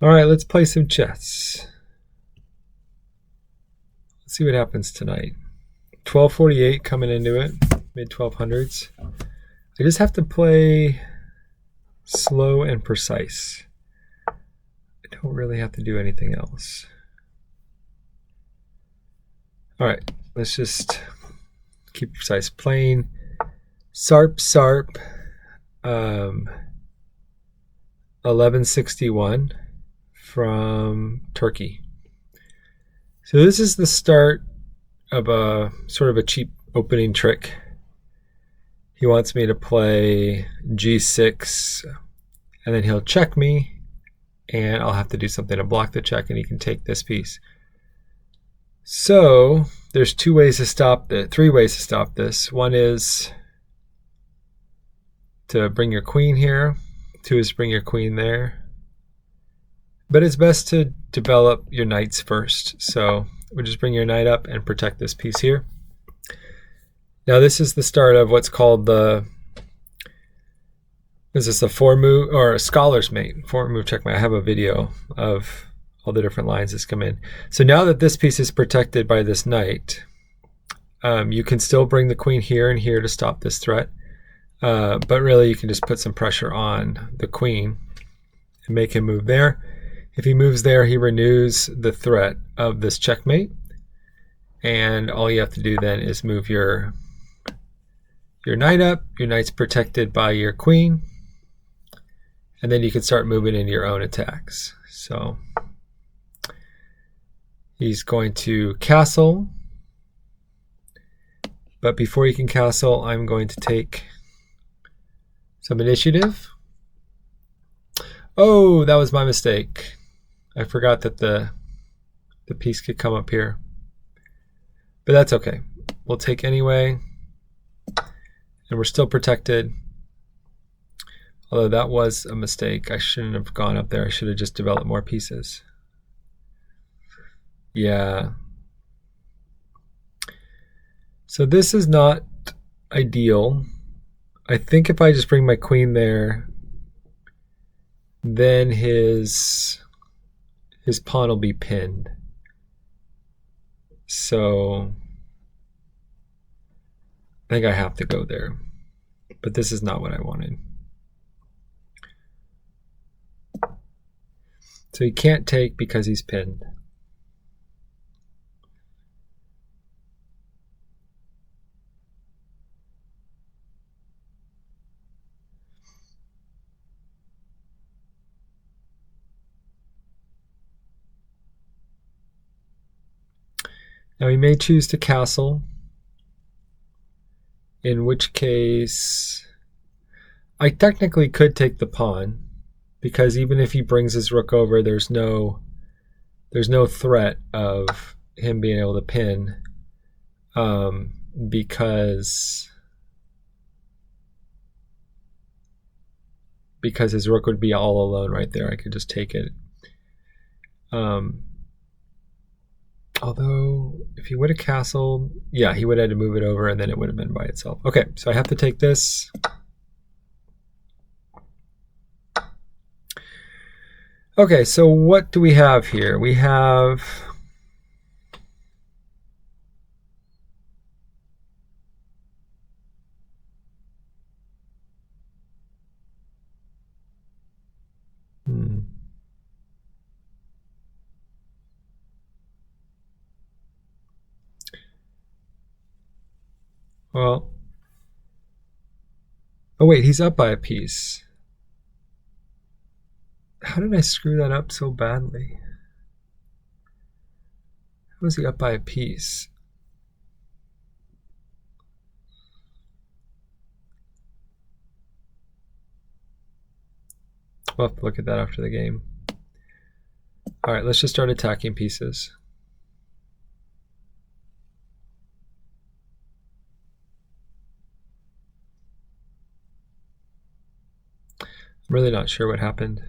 All right, let's play some chess. Let's see what happens tonight. 1248 coming into it, mid 1200s. I just have to play slow and precise. I don't really have to do anything else. All right, let's just keep precise. Playing Sarp 1161 from Turkey. So this is the start of a sort of a cheap opening trick. He wants me to play g6, and then he'll check me, and I'll have to do something to block the check, and he can take this piece. So there's three ways to stop this. One is to bring your queen here. Two is bring your queen there. But it's best to develop your knights first. So we'll just bring your knight up and protect this piece here. Now this is the start of what's called the four move or a scholar's mate, four move checkmate. I have a video of all the different lines that's come in. So now that this piece is protected by this knight, you can still bring the queen here and here to stop this threat. But really you can just put some pressure on the queen and make him move there. If he moves there, he renews the threat of this checkmate. And all you have to do then is move your knight up. Your knight's protected by your queen. And then you can start moving into your own attacks. So he's going to castle. But before he can castle, I'm going to take some initiative. Oh, that was my mistake. I forgot that the piece could come up here. But that's okay. We'll take anyway. And we're still protected. Although that was a mistake. I shouldn't have gone up there. I should have just developed more pieces. Yeah. So this is not ideal. I think if I just bring my queen there, then his pawn will be pinned. So I think I have to go there. But this is not what I wanted. So he can't take because he's pinned. Now he may choose to castle, in which case I technically could take the pawn, because even if he brings his rook over, there's no threat of him being able to pin, because his rook would be all alone right there. I could just take it. Although, if he would have castled, yeah, he would have had to move it over, and then it would have been by itself. Okay, so I have to take this. Okay, so what do we have here? We have... Well, oh wait, he's up by a piece. How did I screw that up so badly? How was he up by a piece? We'll have to look at that after the game. All right, let's just start attacking pieces. I'm really not sure what happened.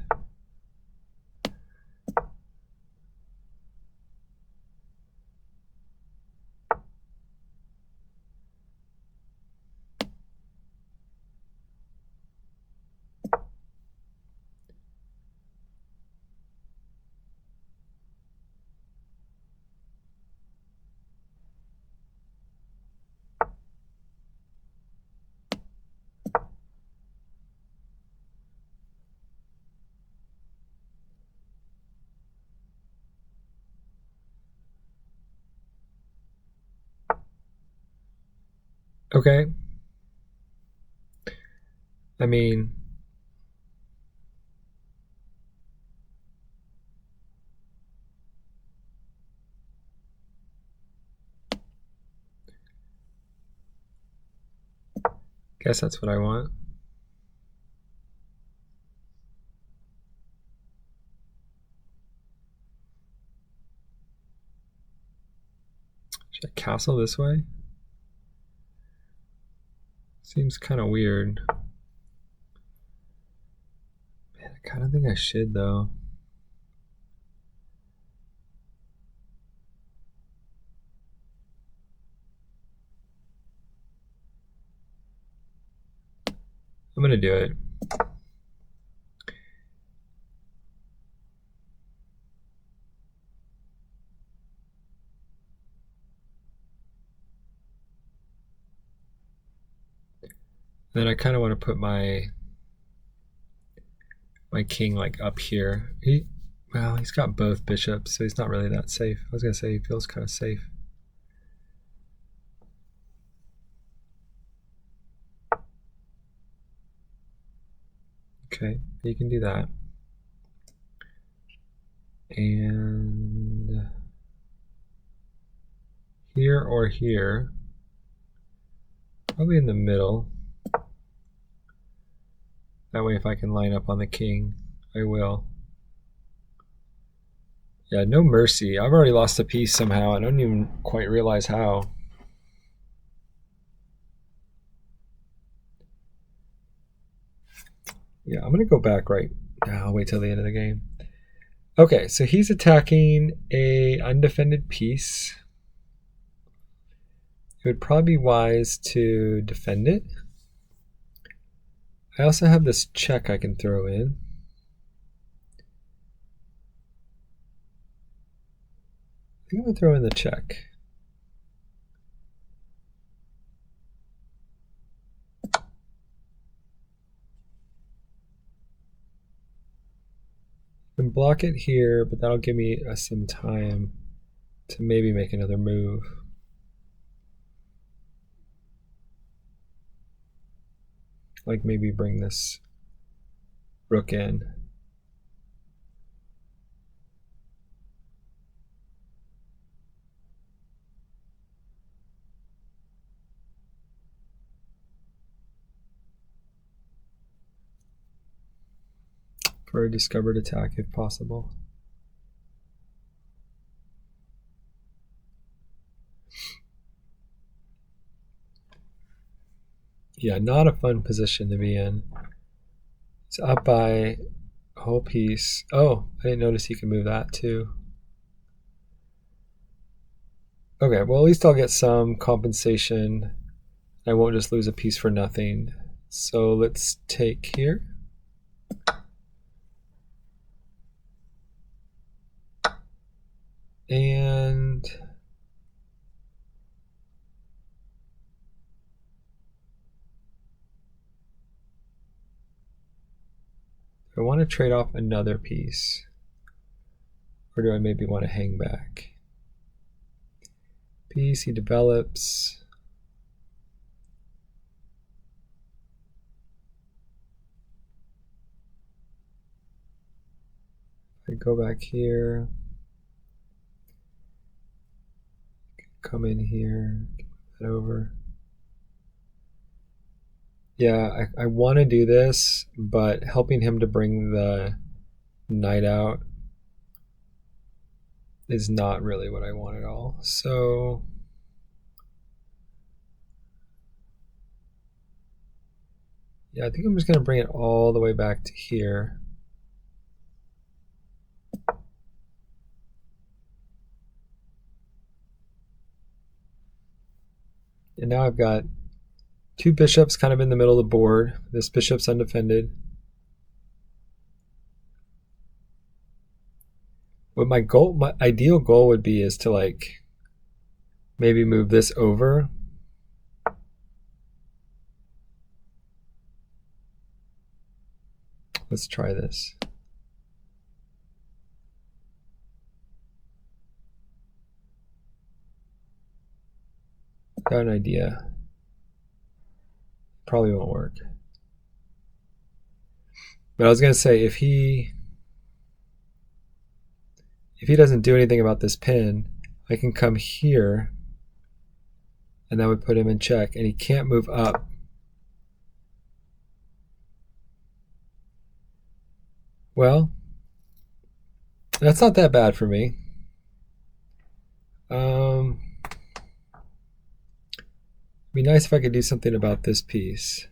Okay. I mean, guess that's what I want. Should I castle this way? Seems kind of weird. Man, I kind of think I should, though. I'm going to do it. Then I kind of want to put my king like up here. Well, he's got both bishops, so he's not really that safe. I was going to say he feels kind of safe. Okay, you can do that. And here or here, probably in the middle. That way if I can line up on the king, I will. Yeah, no mercy. I've already lost a piece somehow. I don't even quite realize how. Yeah, I'm going to go back right now. I'll wait till the end of the game. Okay, so he's attacking a undefended piece. It would probably be wise to defend it. I also have this check I can throw in. I think I'm going to throw in the check. I can block it here, but that'll give me some time to maybe make another move. Like maybe bring this rook in. For a discovered attack if possible. Yeah, not a fun position to be in. It's up by a whole piece. Oh, I didn't notice he can move that too. Okay, well at least I'll get some compensation. I won't just lose a piece for nothing. So let's take here. And I want to trade off another piece. Or do I maybe want to hang back? Piece, he develops. I go back here. Come in here, get that over. Yeah, I want to do this, but helping him to bring the knight out is not really what I want at all. So yeah, I think I'm just going to bring it all the way back to here. And now I've got two bishops kind of in the middle of the board. This bishop's undefended. What my ideal goal would be is to like maybe move this over. Let's try this. Got an idea. probably won't work. But I was going to say, if he doesn't do anything about this pin, I can come here, and that would put him in check, and he can't move up. Well, that's not that bad for me. It'd be nice if I could do something about this piece.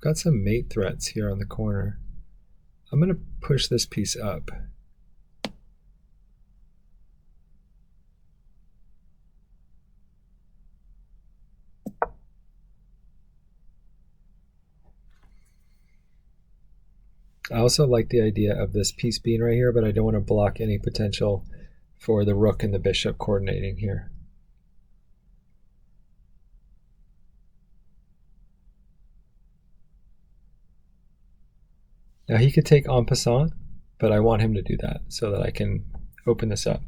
Got some mate threats here on the corner. I'm going to push this piece up. I also like the idea of this piece being right here, but I don't want to block any potential for the rook and the bishop coordinating here. Now he could take en passant, but I want him to do that so that I can open this up.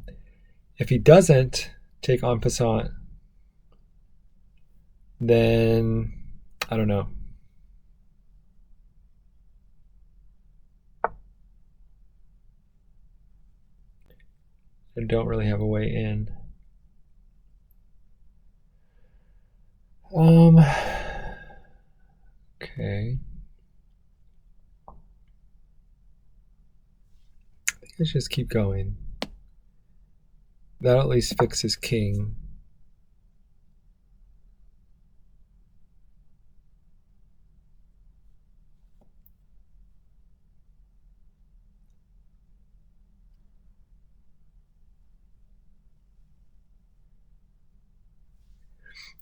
If he doesn't take en passant, then I don't know. I don't really have a way in. Okay. I think I should just keep going. That'll at least fix his king.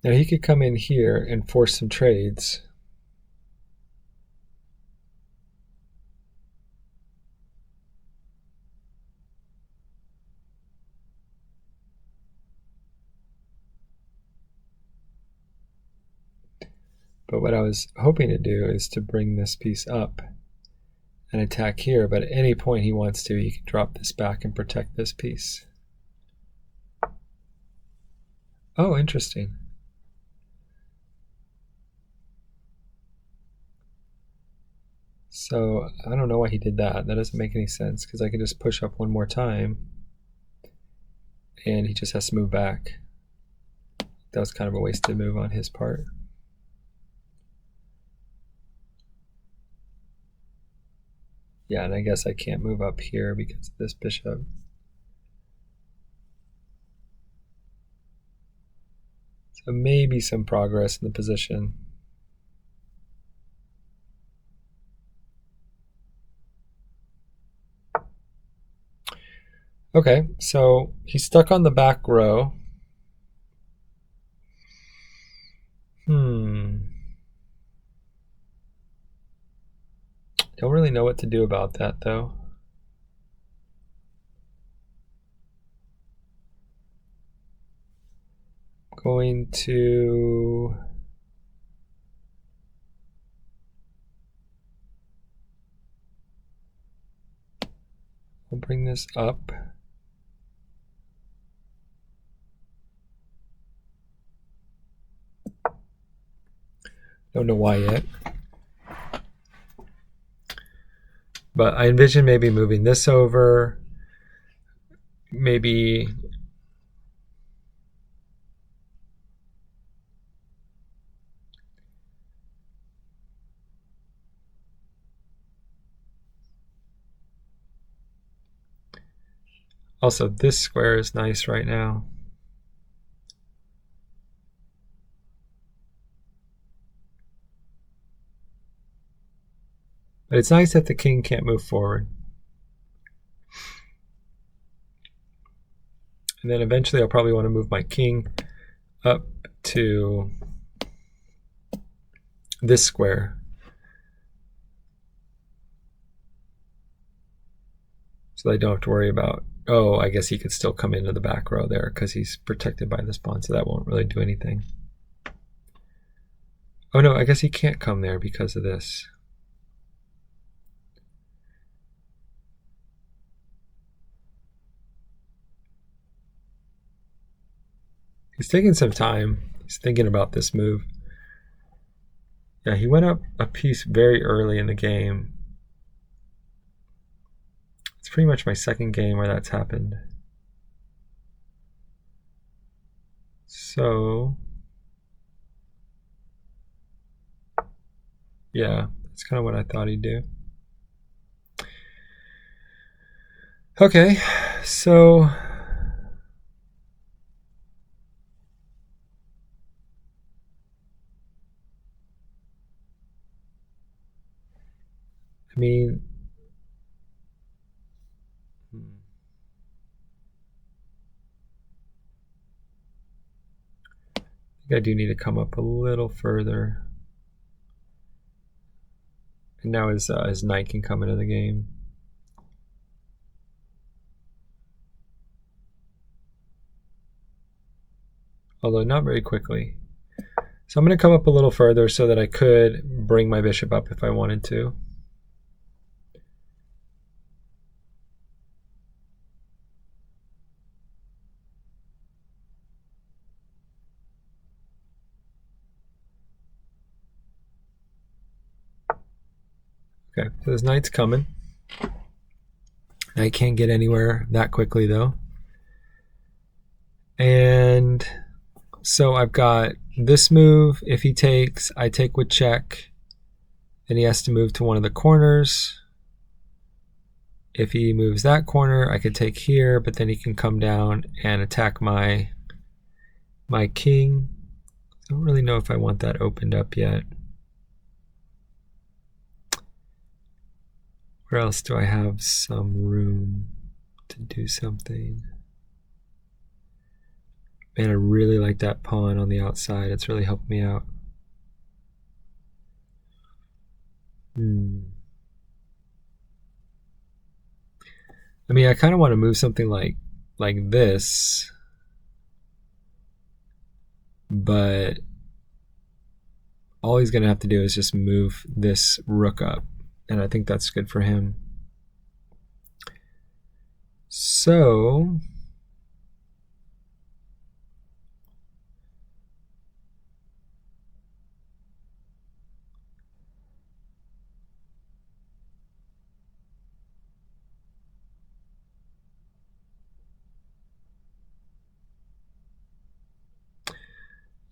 Now he could come in here and force some trades. But what I was hoping to do is to bring this piece up and attack here, but at any point he wants to, he can drop this back and protect this piece. Oh, interesting. So I don't know why he did that. That doesn't make any sense, because I can just push up one more time and he just has to move back. That was kind of a wasted move on his part. Yeah, and I guess I can't move up here because of this bishop. So maybe some progress in the position. Okay, so he's stuck on the back row. Don't really know what to do about that, though. Going to... We'll bring this up. Don't know why yet. But I envision maybe moving this over. Maybe... Also, this square is nice right now. But it's nice that the king can't move forward. And then eventually I'll probably want to move my king up to this square. So I don't have to worry about, oh, I guess he could still come into the back row there because he's protected by this pawn, so that won't really do anything. Oh no, I guess he can't come there because of this. He's taking some time. He's thinking about this move. Yeah, he went up a piece very early in the game. It's pretty much my second game where that's happened. So, yeah, that's kind of what I thought he'd do. Okay, so I mean, I think I do need to come up a little further. And now his knight can come into the game. Although not very quickly. So I'm going to come up a little further so that I could bring my bishop up if I wanted to. Okay, so this knight's coming. Knight can't get anywhere that quickly though. And so I've got this move. If he takes, I take with check. Then he has to move to one of the corners. If he moves that corner, I could take here, but then he can come down and attack my king. I don't really know if I want that opened up yet. Where else do I have some room to do something? Man, I really like that pawn on the outside. It's really helped me out. I mean, I kind of want to move something like this, but all he's going to have to do is just move this rook up, and I think that's good for him. So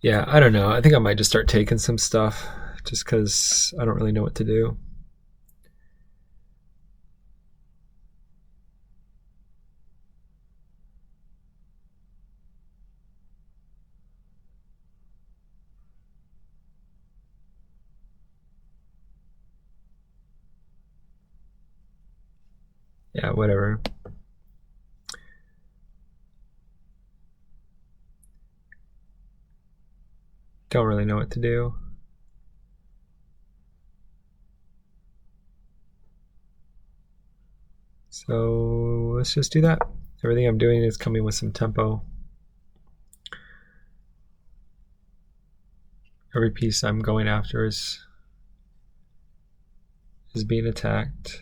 yeah, I don't know. I think I might just start taking some stuff just because I don't really know what to do. Yeah, whatever. Don't really know what to do. So let's just do that. Everything I'm doing is coming with some tempo. Every piece I'm going after is being attacked.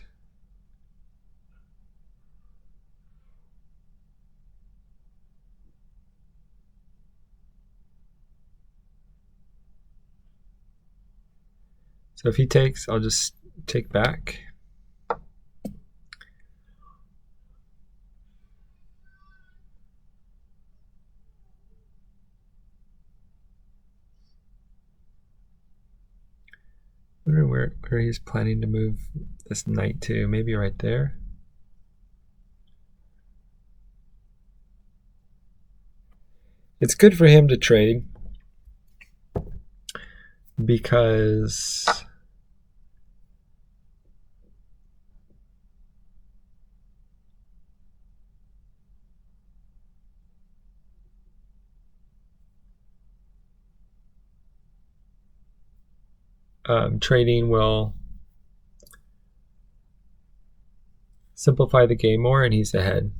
So if he takes, I'll just take back. I wonder where he's planning to move this knight to. Maybe right there. It's good for him to trade because trading will simplify the game more, and he's ahead.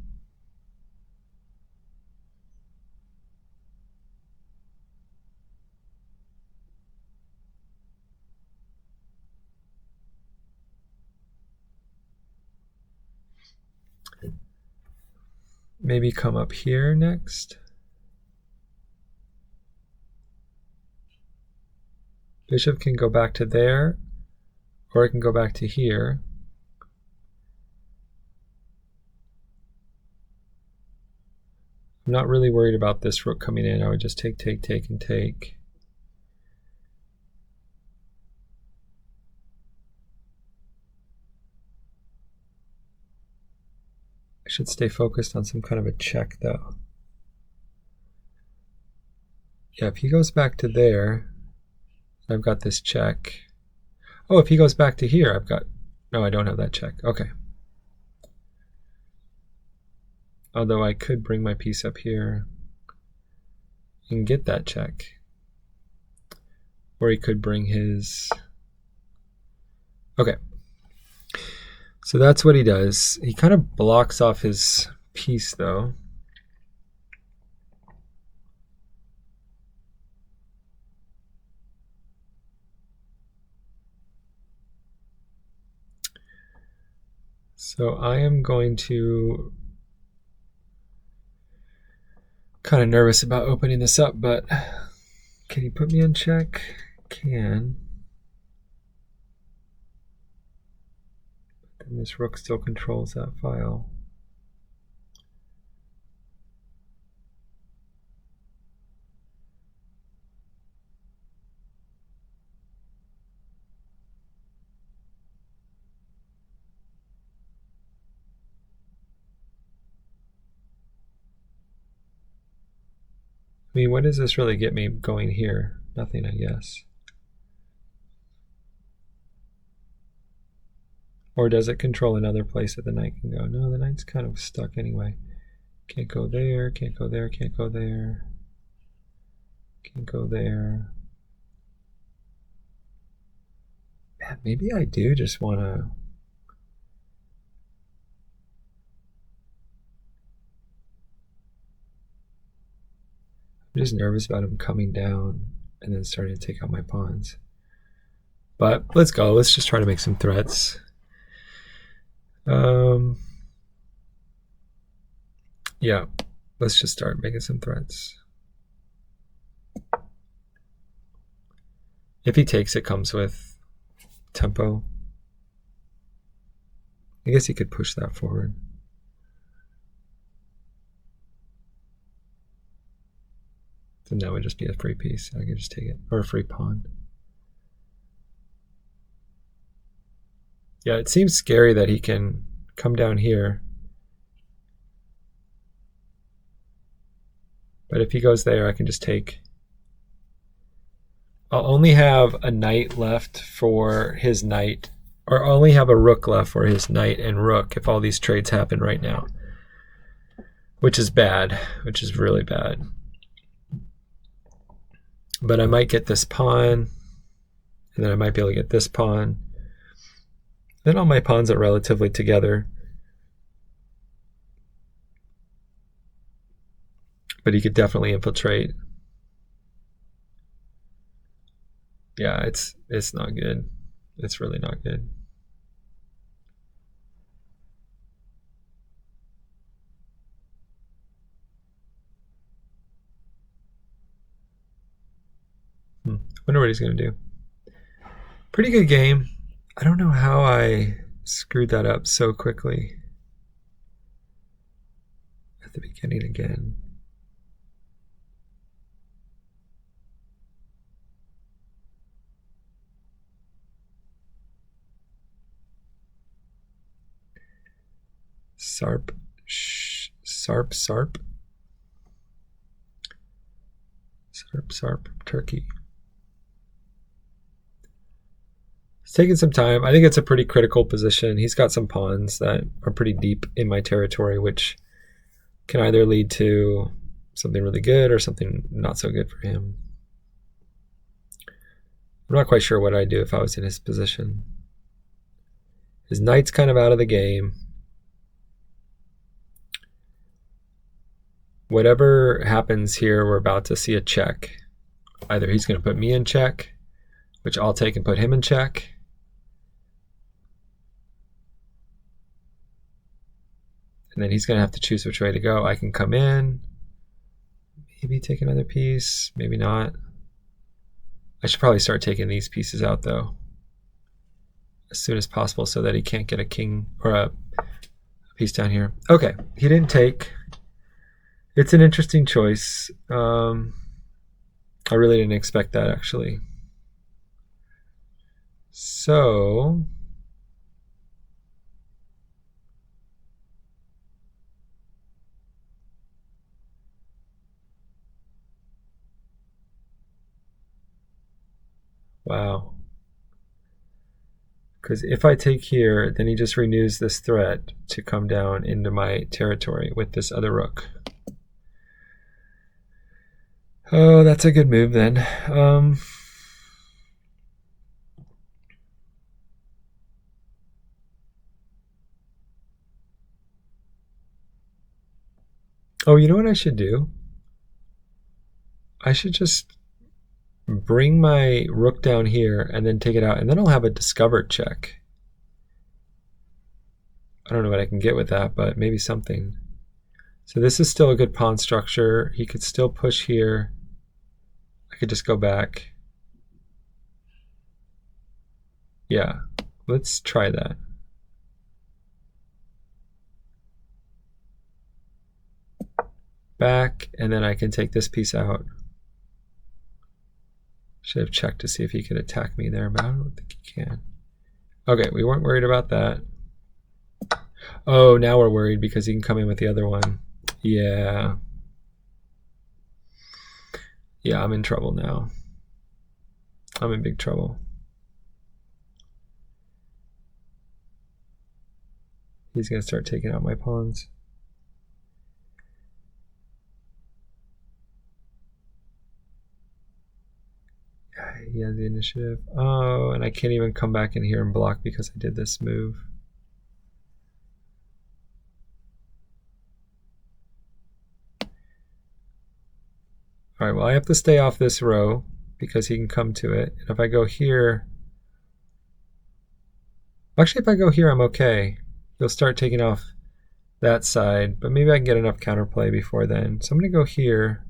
Maybe come up here next. Bishop can go back to there, or it can go back to here. I'm not really worried about this rook coming in. I would just take, take, take, and take. I should stay focused on some kind of a check, though. Yeah, if he goes back to there, I've got this check. Oh, if he goes back to here, I've got... No, I don't have that check. Okay. Although I could bring my piece up here and get that check. Or he could bring his... Okay. So that's what he does. He kind of blocks off his piece, though. So I am going to... Kind of nervous about opening this up, but can he put me in check? Can. And this rook still controls that file. I mean, what does this really get me going here? Nothing, I guess. Or does it control another place that the knight can go? No, the knight's kind of stuck anyway. Can't go there, can't go there, can't go there. Can't go there. Man, maybe I do just want to... I'm just nervous about him coming down and then starting to take out my pawns. But let's go. Let's just try to make some threats. Yeah, let's just start making some threats. If he takes, it comes with tempo. I guess he could push that forward. Then that would just be a free piece. I could just take it, or a free pawn. Yeah, it seems scary that he can come down here. But if he goes there, I can just take. I'll only have a knight left for his knight, or I'll only have a rook left for his knight and rook if all these trades happen right now. Which is bad, which is really bad. But I might get this pawn, and then I might be able to get this pawn. Then all my pawns are relatively together. But he could definitely infiltrate. Yeah, it's not good. It's really not good. Wonder what he's going to do. Pretty good game. I don't know how I screwed that up so quickly at the beginning again. Sarp, sarp, sarp. Sarp, sarp, turkey. It's taking some time. I think it's a pretty critical position. He's got some pawns that are pretty deep in my territory, which can either lead to something really good or something not so good for him. I'm not quite sure what I'd do if I was in his position. His knight's kind of out of the game. Whatever happens here, we're about to see a check. Either he's going to put me in check, which I'll take and put him in check. And then he's going to have to choose which way to go. I can come in, maybe take another piece, maybe not. I should probably start taking these pieces out though as soon as possible so that he can't get a king or a piece down here. Okay, he didn't take. It's an interesting choice. I really didn't expect that actually. So wow. Because if I take here, then he just renews this threat to come down into my territory with this other rook. Oh, that's a good move then. Oh, you know what I should do? I should just bring my rook down here and then take it out, and then I'll have a discovered check. I don't know what I can get with that, but maybe something. So this is still a good pawn structure. He could still push here. I could just go back. Yeah, let's try that. Back, and then I can take this piece out. Should have checked to see if he could attack me there, but I don't think he can. Okay, we weren't worried about that. Oh, now we're worried because he can come in with the other one. Yeah. Yeah, I'm in trouble now. I'm in big trouble. He's going to start taking out my pawns. He has the initiative. Oh, and I can't even come back in here and block because I did this move. All right, well, I have to stay off this row because he can come to it. And if I go here, actually, if I go here, I'm okay. He'll start taking off that side, but maybe I can get enough counterplay before then. So I'm going to go here.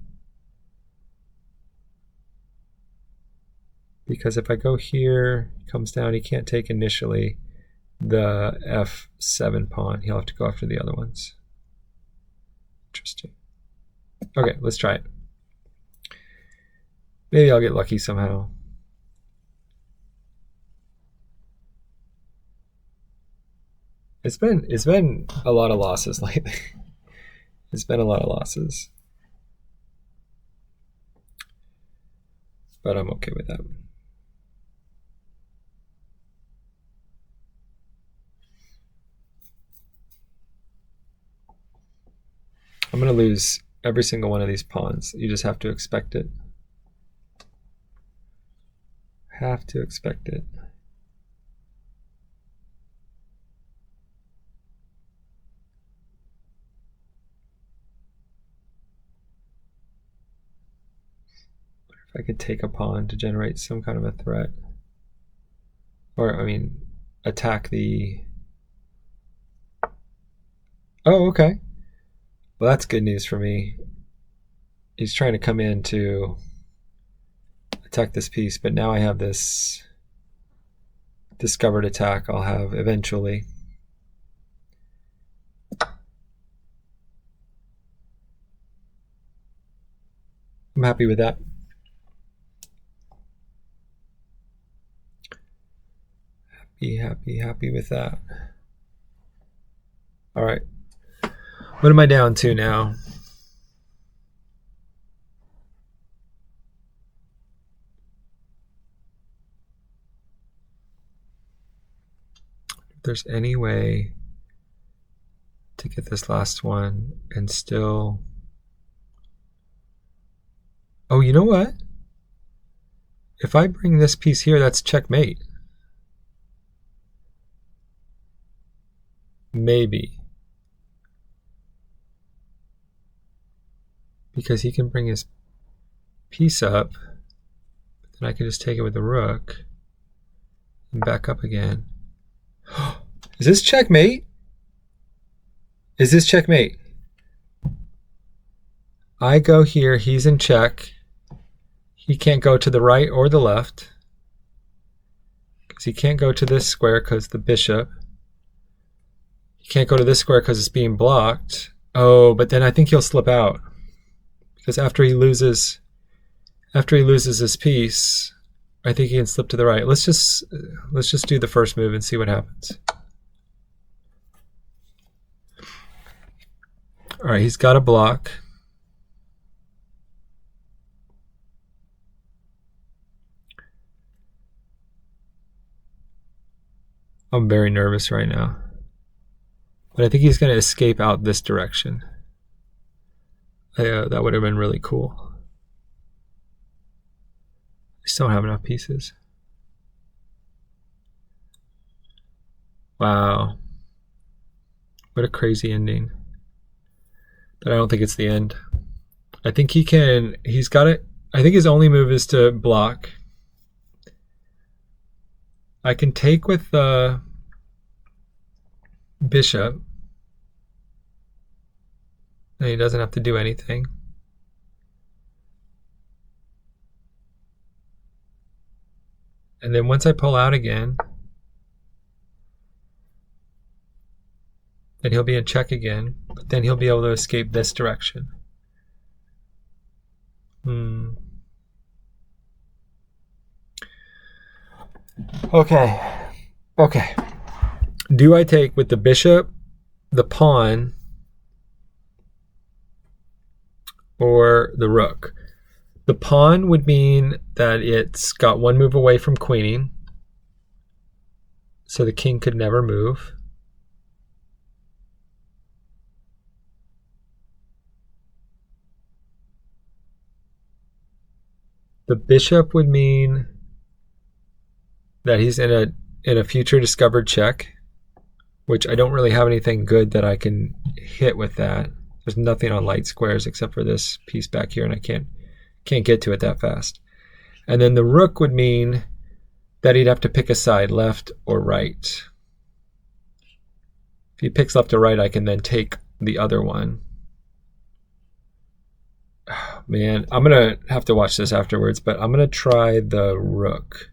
Because if I go here, he comes down, he can't take initially the f7 pawn. He'll have to go after the other ones. Interesting. Okay, let's try it. Maybe I'll get lucky somehow. It's been a lot of losses lately. It's been a lot of losses. But I'm okay with that. I'm going to lose every single one of these pawns. You just have to expect it. Have to expect it. If I could take a pawn to generate some kind of a threat. Or, I mean, attack the... Oh, okay. Well, that's good news for me. He's trying to come in to attack this piece, but now I have this discovered attack I'll have eventually. I'm happy with that. Happy with that. All right. What am I down to now? If there's any way to get this last one and still... Oh, you know what? If I bring this piece here, that's checkmate. Maybe. Because he can bring his piece up, but then I can just take it with the rook and back up again. Is this checkmate? Is this checkmate? I go here, he's in check. he can't go to the right or the left. Because he can't go to this square because the bishop. He can't go to this square because it's being blocked. Oh, but then I think he'll slip out. Because after he loses this piece, I think he can slip to the right. Let's just do the first move and see what happens. All right, he's got a block. I'm very nervous right now. But I think he's going to escape out this direction. That would have been really cool. I still don't have enough pieces. Wow. What a crazy ending. But I don't think it's the end. I think he's got it. I think his only move is to block. I can take with the bishop. And he doesn't have to do anything. And then once I pull out again, then he'll be in check again, but then he'll be able to escape this direction. Okay. Do I take with the bishop, the pawn, or the rook? The pawn would mean that it's got one move away from queening, so the king could never move. The bishop would mean that he's in a future discovered check, which I don't really have anything good that I can hit with that. There's nothing on light squares except for this piece back here, and I can't get to it that fast. And then the rook would mean that he'd have to pick a side, left or right. If he picks left or right, I can then take the other one. Oh, man, I'm going to have to watch this afterwards, but I'm going to try the rook.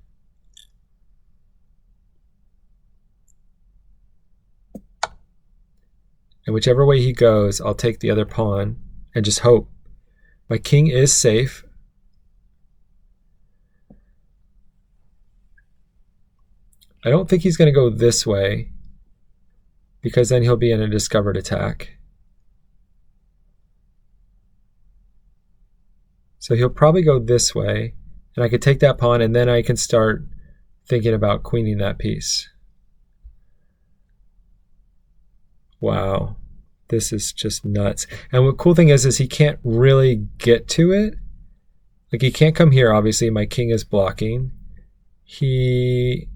And whichever way he goes, I'll take the other pawn and just hope. My king is safe. I don't think he's going to go this way because then he'll be in a discovered attack. So he'll probably go this way, and I could take that pawn, and then I can start thinking about queening that piece. Wow, this is just nuts. And the cool thing is he can't really get to it. Like, he can't come here, obviously. My king is blocking. He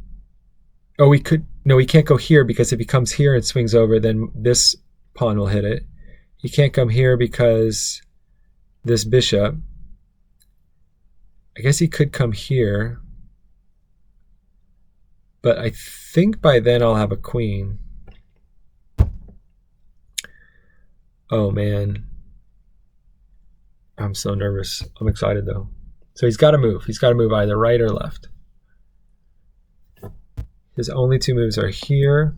can't go here because if he comes here and swings over, then this pawn will hit it. He can't come here because this bishop. I guess he could come here. But I think by then I'll have a queen. Oh, man. I'm so nervous. I'm excited, though. So he's got to move. He's got to move either right or left. His only two moves are here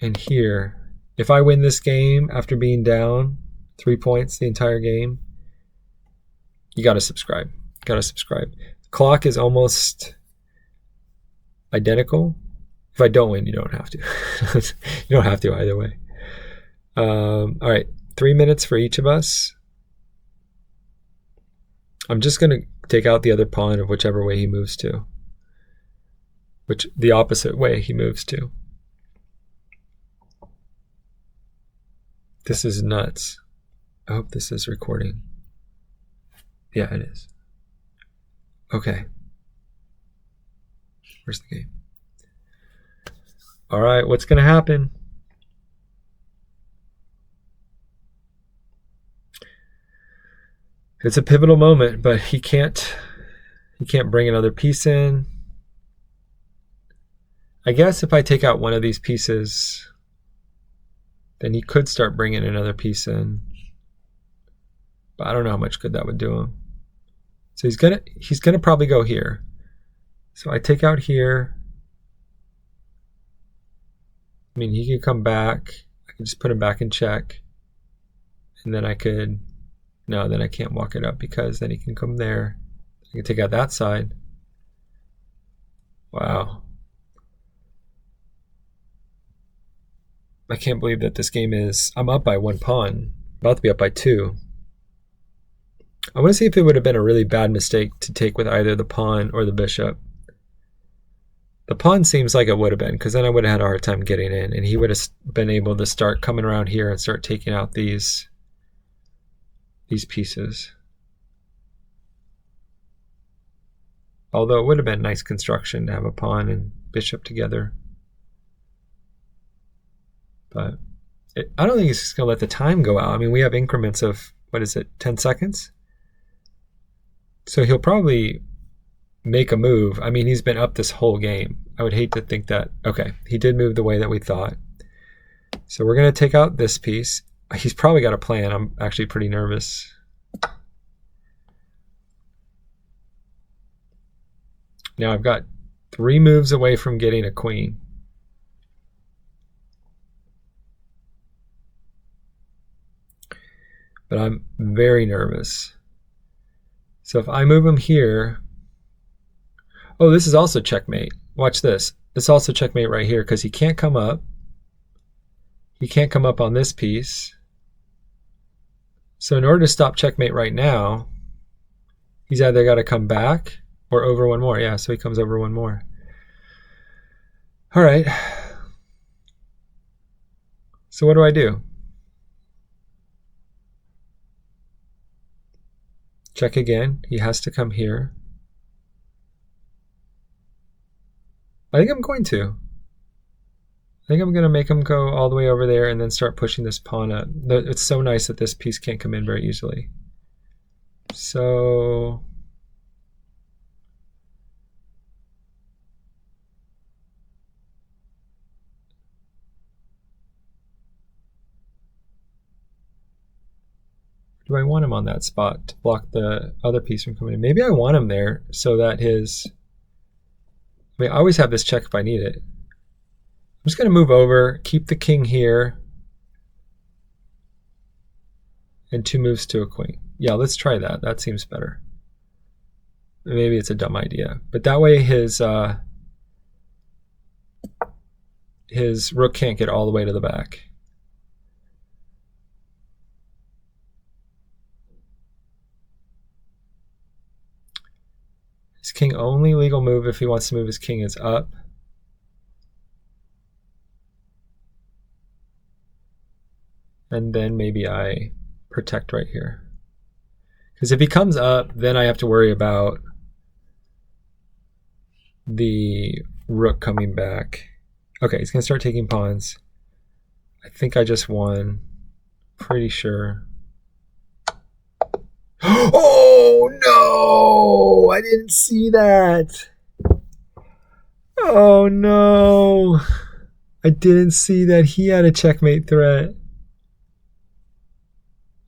and here. If I win this game after being down 3 points the entire game, you got to subscribe. Got to subscribe. The clock is almost identical. If I don't win, you don't have to. You don't have to either way. All right. 3 minutes for each of us. I'm just going to take out the other pawn of whichever way he moves to. The opposite way he moves to. This is nuts. I hope this is recording. Yeah, it is. Okay. Where's the game? All right, what's going to happen? It's a pivotal moment, but he can't bring another piece in. I guess if I take out one of these pieces, then he could start bringing another piece in. But I don't know how much good that would do him. So he's gonna probably go here. So I take out here. I mean, he could come back. I can just put him back in check. And then I could, no, then I can't walk it up because then he can come there. I can take out that side. Wow. I can't believe that this game is, I'm up by 1 pawn, about to be up by 2. I want to see if it would have been a really bad mistake to take with either the pawn or the bishop. The pawn seems like it would have been, because then I would have had a hard time getting in, and he would have been able to start coming around here and start taking out these pieces. Although it would have been nice construction to have a pawn and bishop together. But I don't think he's just going to let the time go out. I mean, we have increments of, what is it, 10 seconds? So he'll probably make a move. I mean, he's been up this whole game. I would hate to think that, okay, he did move the way that we thought. So we're going to take out this piece. He's probably got a plan. I'm actually pretty nervous. Now I've got 3 moves away from getting a queen. But I'm very nervous. So if I move him here, oh, this is also checkmate. Watch this. It's also checkmate right here because he can't come up. He can't come up on this piece. So in order to stop checkmate right now, he's either got to come back or over 1 more. Yeah, so he comes over 1 more. All right. So what do I do? Check again. He has to come here. I think I'm going to. I think I'm going to make him go all the way over there and then start pushing this pawn up. It's so nice that this piece can't come in very easily. So do I want him on that spot to block the other piece from coming in? Maybe I want him there so that his... I mean, I always have this check if I need it. I'm just going to move over, keep the king here, and 2 moves to a queen. Yeah, let's try that. That seems better. Maybe it's a dumb idea. But that way his rook can't get all the way to the back. His king only legal move if he wants to move his king is up. And then maybe I protect right here. Because if he comes up, then I have to worry about the rook coming back. Okay, he's going to start taking pawns. I think I just won. Pretty sure. Oh, no! I didn't see that. Oh, no. I didn't see that he had a checkmate threat.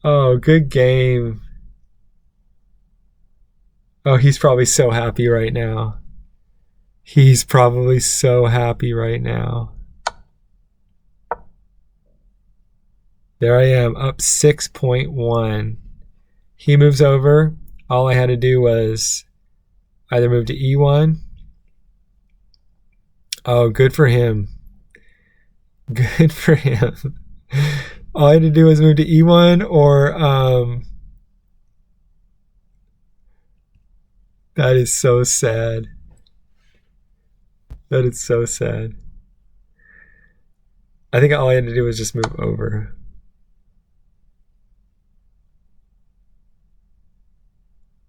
Oh, good game. Oh, he's probably so happy right now. He's probably so happy right now. There I am, up 6.1. He moves over. All I had to do was either move to E1. Oh, good for him. Good for him. All I had to do was move to E1 or... that is so sad. That is so sad. I think all I had to do was just move over.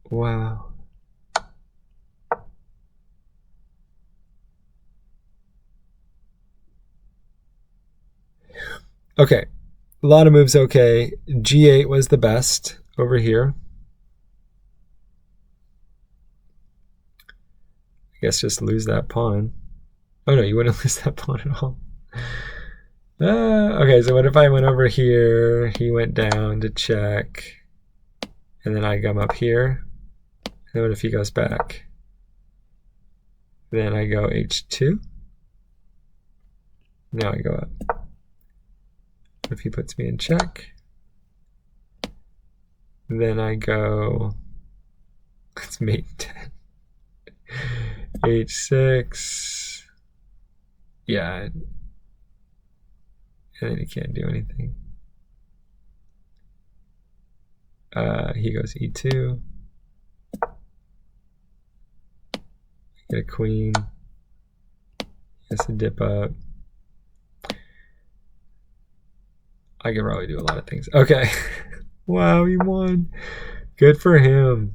Wow. Okay. A lot of moves okay. G8 was the best over here. I guess just lose that pawn. Oh no, you wouldn't lose that pawn at all. Okay, so what if I went over here, he went down to check, and then I come up here, And then if he goes back, then I go h2. Now I go up. If he puts me in check, then I go, it's mate 10. h6. Yeah. And then he can't do anything. He goes e2. Get a queen. He has to dip up. I could probably do a lot of things. Okay. Wow, he won. Good for him.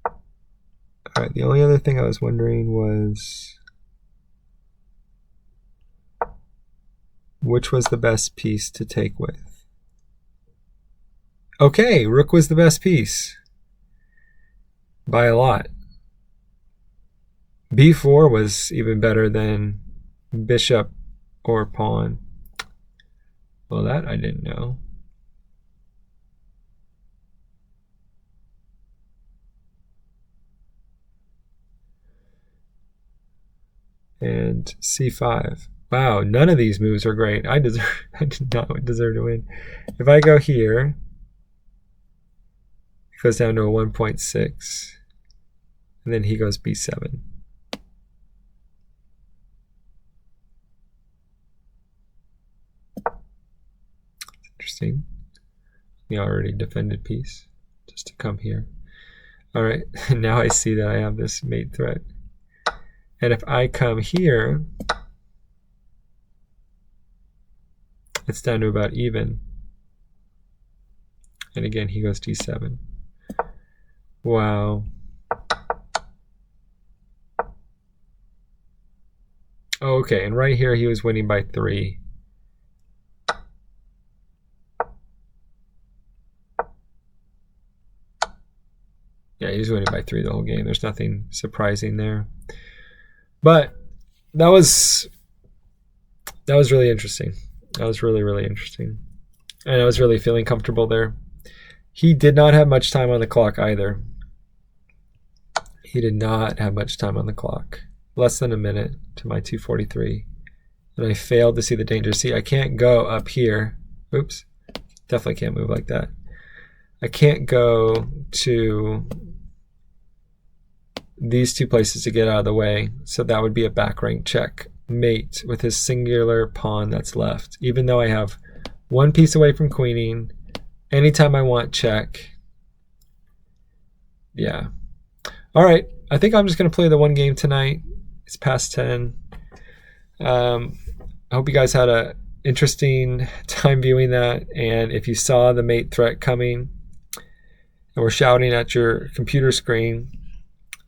All right, the only other thing I was wondering was which was the best piece to take with. Okay, rook was the best piece. By a lot. b4 was even better than bishop or pawn. Well, that I didn't know. And c5. Wow, none of these moves are great. I did not deserve to win. If I go here, it goes down to a 1.6. And then he goes b7. Interesting. The already defended piece, just to come here. All right, now I see that I have this mate threat. And if I come here, it's down to about even. And again, he goes d7. Wow. Oh, okay, and right here he was winning by 3. Yeah, he was winning by 3 the whole game. There's nothing surprising there. But that was really interesting. That was really, really interesting. And I was really feeling comfortable there. He did not have much time on the clock either. He did not have much time on the clock. Less than a minute to my 243. And I failed to see the danger. See, I can't go up here. Oops. Definitely can't move like that. I can't go to these two places to get out of the way. So that would be a back rank check mate with his singular pawn that's left. Even though I have one piece away from queening, anytime I want check. Yeah. All right. I think I'm just going to play the one game tonight. It's past 10. I hope you guys had an interesting time viewing that. And if you saw the mate threat coming and were shouting at your computer screen,